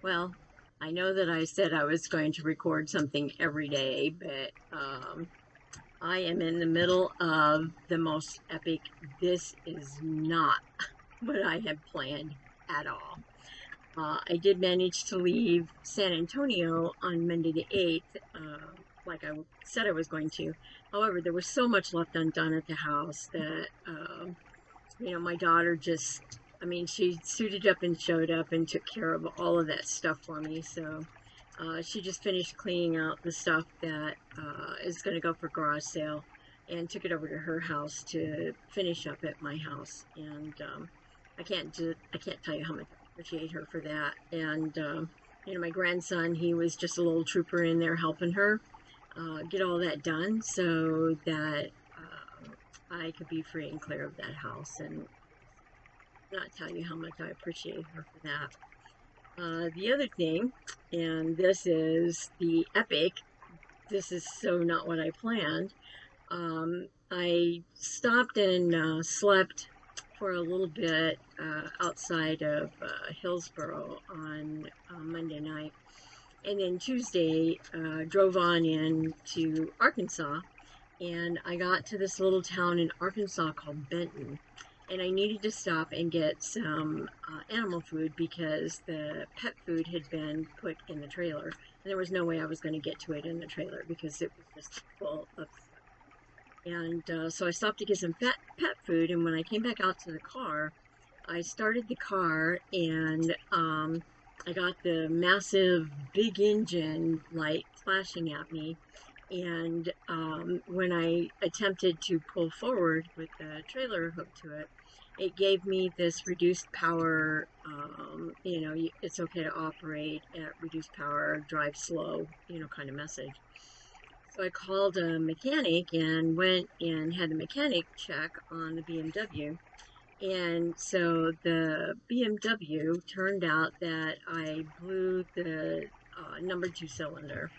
Well, I know that I said I was going to record something every day, but I am in the middle of the most epic. This is not what I had planned at all. I did manage to leave San Antonio on Monday the 8th, like I said I was going to. However, there was so much left undone at the house that my daughter just, I mean, she suited up and showed up and took care of all of that stuff for me. So she just finished cleaning out the stuff that is going to go for garage sale and took it over to her house to finish up at my house. And I can't tell you how much I appreciate her for that. And my grandson, he was just a little trooper in there helping her get all that done so that I could be free and clear of that house and not tell you how much I appreciate her for that. The other thing, and this is the epic, this is so not what I planned. I stopped and slept for a little bit outside of Hillsboro on Monday night. And then Tuesday, drove on into Arkansas, and I got to this little town in Arkansas called Benton. And I needed to stop and get some animal food because the pet food had been put in the trailer. And there was no way I was going to get to it in the trailer because it was just full of stuff. And so I stopped to get some pet food, and when I came back out to the car, I started the car, and I got the massive big engine light flashing at me. And when I attempted to pull forward with the trailer hooked to it, it gave me this reduced power, it's okay to operate at reduced power, drive slow, kind of message. So I called a mechanic and went and had the mechanic check on the BMW. And so the BMW turned out that I blew the number 2 cylinder,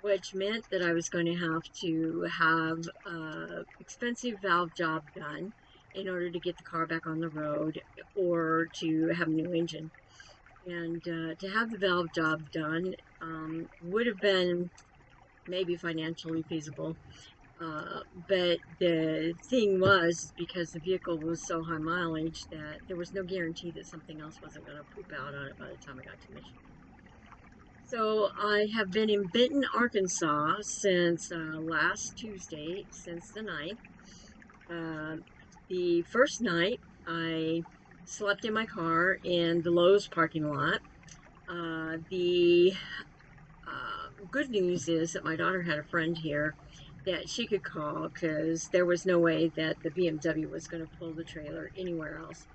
which meant that I was going to have an expensive valve job done in order to get the car back on the road or to have a new engine. And to have the valve job done would have been maybe financially feasible. But the thing was, because the vehicle was so high mileage, that there was no guarantee that something else wasn't going to poop out on it by the time I got to Michigan. So I have been in Benton, Arkansas since last Tuesday, since the 9th. The first night I slept in my car in the Lowe's parking lot. The good news is that my daughter had a friend here that she could call because there was no way that the BMW was going to pull the trailer anywhere else.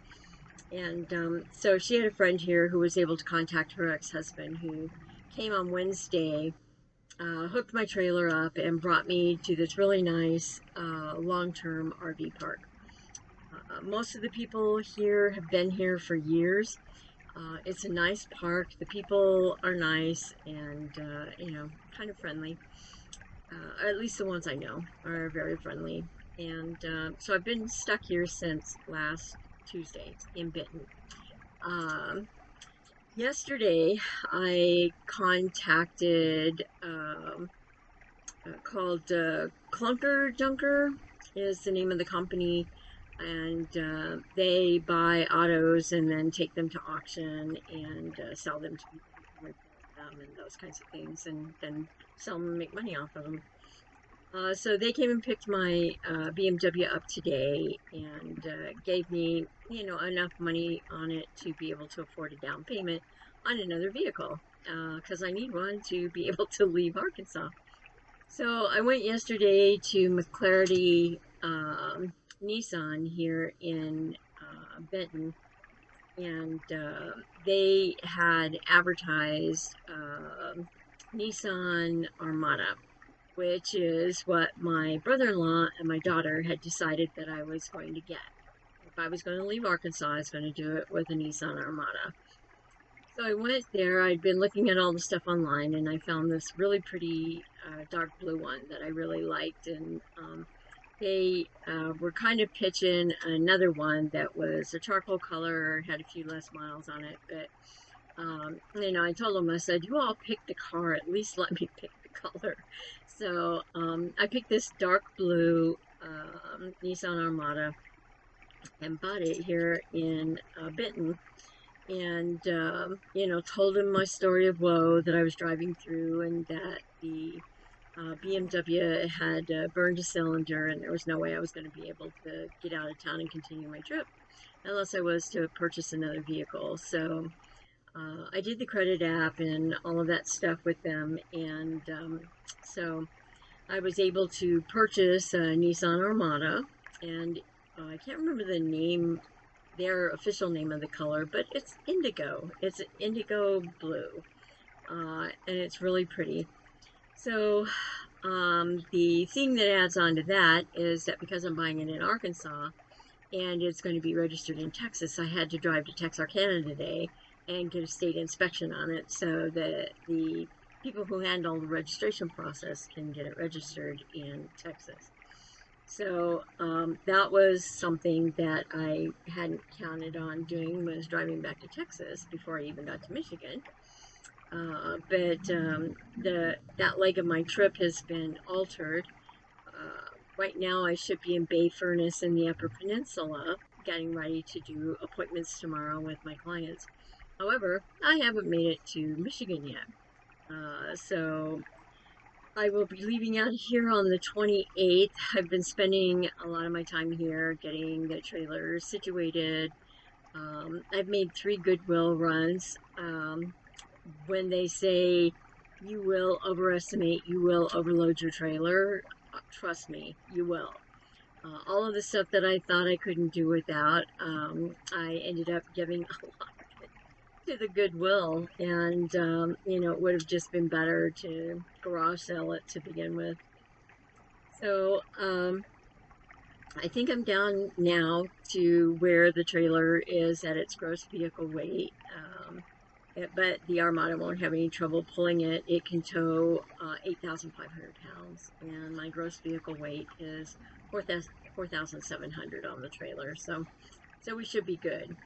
And so she had a friend here who was able to contact her ex-husband, who came on Wednesday, hooked my trailer up, and brought me to this really nice long-term RV park. Most of the people here have been here for years. It's a nice park. The people are nice and, kind of friendly. At least the ones I know are very friendly. And so I've been stuck here since last Tuesday in Benton. Yesterday, I contacted, called Clunker Junker is the name of the company, and they buy autos and then take them to auction and sell them to people who repair them and those kinds of things, and then sell them and make money off of them. So they came and picked my BMW up today and gave me, enough money on it to be able to afford a down payment on another vehicle because I need one to be able to leave Arkansas. So I went yesterday to McClarty Nissan here in Benton, and they had advertised Nissan Armada, which is what my brother-in-law and my daughter had decided that I was going to get. If I was going to leave Arkansas, I was going to do it with a Nissan Armada. So I went there. I'd been looking at all the stuff online, and I found this really pretty dark blue one that I really liked. And they were kind of pitching another one that was a charcoal color, had a few less miles on it, but I told them, I said, you all pick the car, at least let me pick the color. So I picked this dark blue Nissan Armada and bought it here in Benton. And, told him my story of woe that I was driving through and that the BMW had burned a cylinder and there was no way I was going to be able to get out of town and continue my trip unless I was to purchase another vehicle. So I did the credit app and all of that stuff with them, and so I was able to purchase a Nissan Armada, and I can't remember the name, their official name of the color, but it's indigo. It's indigo blue, and it's really pretty. So the thing that adds on to that is that because I'm buying it in Arkansas and it's going to be registered in Texas, I had to drive to Texarkana today and get a state inspection on it so that the people who handle the registration process can get it registered in Texas. So that was something that I hadn't counted on doing, was driving back to Texas before I even got to Michigan. But that leg of my trip has been altered. Right now I should be in Bay Furnace in the Upper Peninsula, getting ready to do appointments tomorrow with my clients. However, I haven't made it to Michigan yet. So I will be leaving out here on the 28th. I've been spending a lot of my time here getting the trailer situated. I've made 3 Goodwill runs. When they say you will overestimate, you will overload your trailer, trust me, you will. All of the stuff that I thought I couldn't do without, I ended up giving a lot of it to the Goodwill, and it would have just been better to garage sale it to begin with. So I think I'm down now to where the trailer is at its gross vehicle weight. But the Armada won't have any trouble pulling it. It can tow 8,500 pounds, and my gross vehicle weight is 4,700 on the trailer. So we should be good.